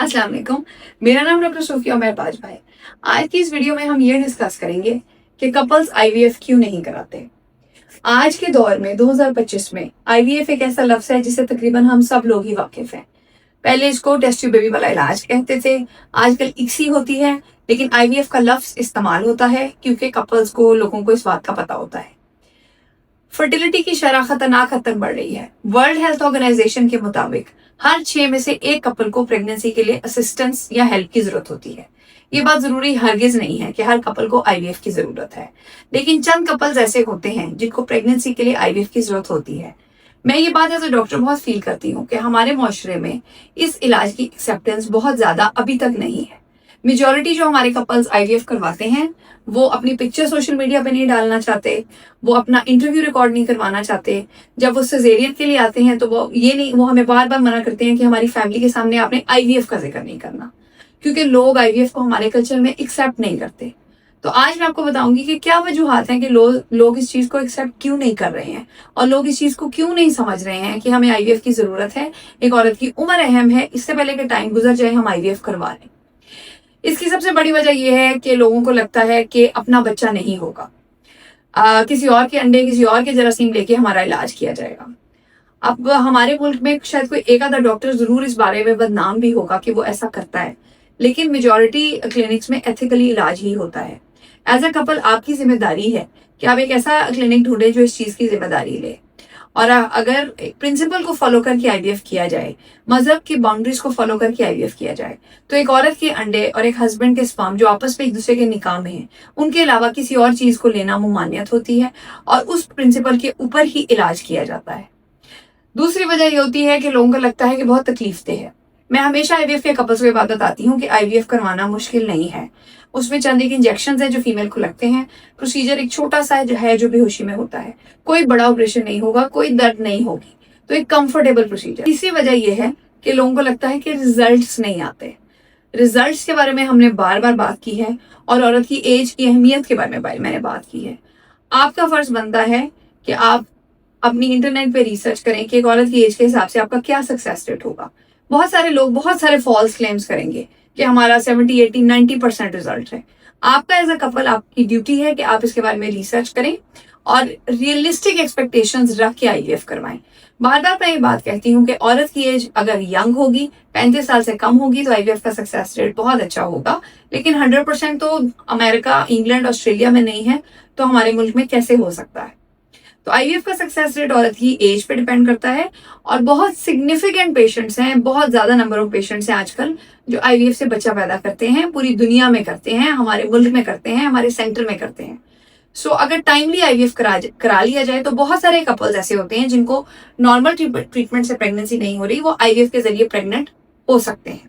अस्सलाम वालेकुम। मेरा नाम डॉक्टर सूफिया उमर बाजवा है। आज की इस वीडियो में हम ये डिस्कस करेंगे कि कपल्स आईवीएफ क्यों नहीं कराते। आज के दौर में 2025 में आईवीएफ एक ऐसा लफ्ज है जिससे तकरीबन हम सब लोग ही वाकिफ हैं। पहले इसको टेस्ट ट्यूब बेबी वाला इलाज कहते थे, आजकल इक्सी होती है, लेकिन आईवीएफ का लफ्ज इस्तेमाल होता है क्योंकि कपल्स को, लोगों को इस बात का पता होता है। फर्टिलिटी की शरह खतरनाक हद तक बढ़ रही है। वर्ल्ड हेल्थ ऑर्गेनाइजेशन के मुताबिक हर 6 में से एक कपल को प्रेगनेंसी के लिए असिस्टेंस या हेल्प की जरूरत होती है। ये बात जरूरी हरगिज नहीं है कि हर कपल को आईवीएफ की जरूरत है, लेकिन चंद कपल्स ऐसे होते हैं जिनको प्रेगनेंसी के लिए आईवीएफ की जरूरत होती है। मैं ये बात एज ए डॉक्टर बहुत फील करती हूँ कि हमारे माशरे में इस इलाज की एक्सेप्टेंस बहुत ज्यादा अभी तक नहीं है। मेजोरिटी जो हमारे कपल्स आईवीएफ करवाते हैं वो अपनी पिक्चर सोशल मीडिया पे नहीं डालना चाहते, वो अपना इंटरव्यू रिकॉर्ड नहीं करवाना चाहते। जब वो सिजेरियन के लिए आते हैं तो वो हमें बार बार मना करते हैं कि हमारी फैमिली के सामने आपने आईवीएफ का जिक्र नहीं करना, क्योंकि लोग आईवीएफ को हमारे कल्चर में एक्सेप्ट नहीं करते। तो आज मैं आपको बताऊंगी कि क्या वजूहात हैं कि लोग इस चीज को एक्सेप्ट क्यों नहीं कर रहे हैं और लोग इस चीज को क्यों नहीं समझ रहे हैं कि हमें आईवीएफ की जरूरत है। एक औरत की उम्र अहम है, इससे पहले कि टाइम गुजर जाए हम आईवीएफ करवा लें। इसकी सबसे बड़ी वजह यह है कि लोगों को लगता है कि अपना बच्चा नहीं होगा, किसी और के अंडे, किसी और के जरासीम लेके हमारा इलाज किया जाएगा। अब हमारे मुल्क में शायद कोई एक आधा डॉक्टर जरूर इस बारे में बदनाम भी होगा कि वो ऐसा करता है, लेकिन मेजॉरिटी क्लिनिक्स में एथिकली इलाज ही होता है। एज अ कपल आपकी जिम्मेदारी है कि आप एक ऐसा क्लिनिक ढूंढे जो इस चीज की जिम्मेदारी ले, और अगर प्रिंसिपल को फॉलो करके आईवीएफ किया जाए, मजहब की बाउंड्रीज को फॉलो करके आईवीएफ किया जाए, तो एक औरत के अंडे और एक हस्बैंड के स्पर्म जो आपस में एक दूसरे के निकाह में हैं, उनके अलावा किसी और चीज को लेना मुमानियत होती है और उस प्रिंसिपल के ऊपर ही इलाज किया जाता है। दूसरी वजह ये होती है कि लोगों को लगता है कि बहुत तकलीफ दे है। मैं हमेशा आईवीएफ के कपल्स को ये बात बताती हूँ कि आईवीएफ करवाना मुश्किल नहीं है। उसमें चंद एक इंजेक्शन है जो फीमेल को लगते हैं। प्रोसीजर एक छोटा सा है जो बेहोशी में होता है। कोई बड़ा ऑपरेशन नहीं होगा, कोई दर्द नहीं होगी, तो एक कंफर्टेबल प्रोसीजर। तीसरी वजह यह है कि लोगों को लगता है कि रिजल्ट्स नहीं आते। रिजल्ट्स के बारे में हमने बार बार बात की है और औरत की एज की अहमियत के बारे में मैंने बात की है। आपका फर्ज बनता है कि आप अपनी इंटरनेट पे रिसर्च करें कि एक औरत की एज के हिसाब से आपका क्या सक्सेस रेट होगा। बहुत सारे लोग बहुत सारे फॉल्स क्लेम्स करेंगे कि हमारा 70, 80, 90% रिजल्ट है। आपका एज अ कपल आपकी ड्यूटी है कि आप इसके बारे में रिसर्च करें और रियलिस्टिक एक्सपेक्टेशंस रख के आईवीएफ करवाएं। बार बार मैं ये बात कहती हूँ कि औरत की एज अगर यंग होगी, 35 साल से कम होगी, तो आईवीएफ का सक्सेस रेट बहुत अच्छा होगा, लेकिन 100% तो अमेरिका, इंग्लैंड, ऑस्ट्रेलिया में नहीं है, तो हमारे मुल्क में कैसे हो सकता है। तो आईवीएफ का सक्सेस रेट औरत की एज पे डिपेंड करता है और बहुत सिग्निफिकेंट पेशेंट्स हैं, बहुत ज्यादा नंबर ऑफ पेशेंट्स हैं आजकल जो आईवीएफ से बच्चा पैदा करते हैं। पूरी दुनिया में करते हैं, हमारे मुल्क में करते हैं, हमारे सेंटर में करते हैं। सो अगर टाइमली आईवीएफ करा लिया जाए तो बहुत सारे कपल्स ऐसे होते हैं जिनको नॉर्मल ट्रीटमेंट से प्रेगनेंसी नहीं हो रही, वो आईवीएफ के जरिए प्रेग्नेंट हो सकते हैं।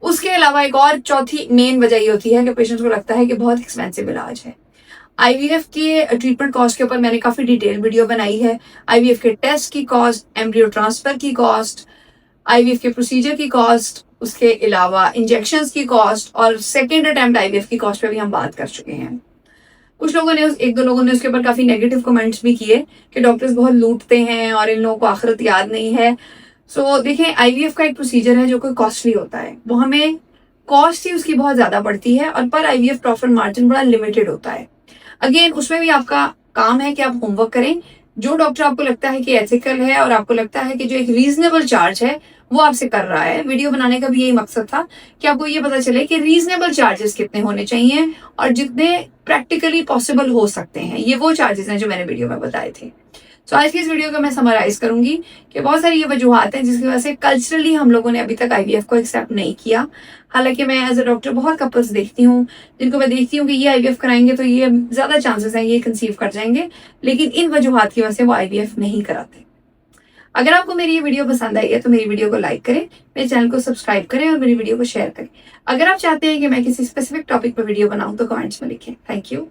उसके अलावा एक और चौथी मेन वजह ये होती है कि पेशेंट्स को लगता है कि बहुत एक्सपेंसिव इलाज है। आईवीएफ के ट्रीटमेंट कॉस्ट के ऊपर मैंने काफी डिटेल वीडियो बनाई है। आईवीएफ के टेस्ट की कॉस्ट, एम्ब्रियो ट्रांसफर की कॉस्ट, आईवीएफ के प्रोसीजर की कॉस्ट, उसके अलावा इंजेक्शंस की कॉस्ट और सेकेंड अटेम्प्ट आईवीएफ की कॉस्ट पे भी हम बात कर चुके हैं। कुछ लोगों ने, एक दो लोगों ने उसके ऊपर काफी नेगेटिव कमेंट्स भी किए कि डॉक्टर्स बहुत लूटते हैं और इन लोगों को आखिरत याद नहीं है। सो देखें, आईवीएफ का एक प्रोसीजर है जो कोई कॉस्टली होता है, वो हमें कॉस्ट ही उसकी बहुत ज्यादा पड़ती है और पर आईवीएफ प्रॉफिट मार्जिन बड़ा लिमिटेड होता है। अगेन उसमें भी आपका काम है कि आप होमवर्क करें। जो डॉक्टर आपको लगता है कि एथिकल है और आपको लगता है कि जो एक रीजनेबल चार्ज है वो आपसे कर रहा है। वीडियो बनाने का भी यही मकसद था कि आपको ये पता चले कि रीजनेबल चार्जेस कितने होने चाहिए और जितने प्रैक्टिकली पॉसिबल हो सकते हैं। ये वो चार्जेस हैं जो मैंने वीडियो में बताए थे। तो आज की इस वीडियो को मैं समराइज करूंगी कि बहुत सारी ये वजूहात हैं जिसकी वजह से कल्चरली हम लोगों ने अभी तक आईवीएफ को एक्सेप्ट नहीं किया। हालांकि मैं एज अ डॉक्टर बहुत कपल्स देखती हूँ जिनको मैं देखती हूँ कि ये आईवीएफ कराएंगे तो ये ज्यादा चांसेस हैं ये कंसीव कर जाएंगे, लेकिन इन वजूहात की वजह से वो आईवीएफ नहीं कराते। अगर आपको मेरी ये वीडियो पसंद आई है तो मेरी वीडियो को लाइक करें, मेरे चैनल को सब्सक्राइब करें और मेरी वीडियो को शेयर करें। अगर आप चाहते हैं कि मैं किसी स्पेसिफिक टॉपिक पर वीडियो बनाऊं तो कमेंट्स में लिखें। Thank you.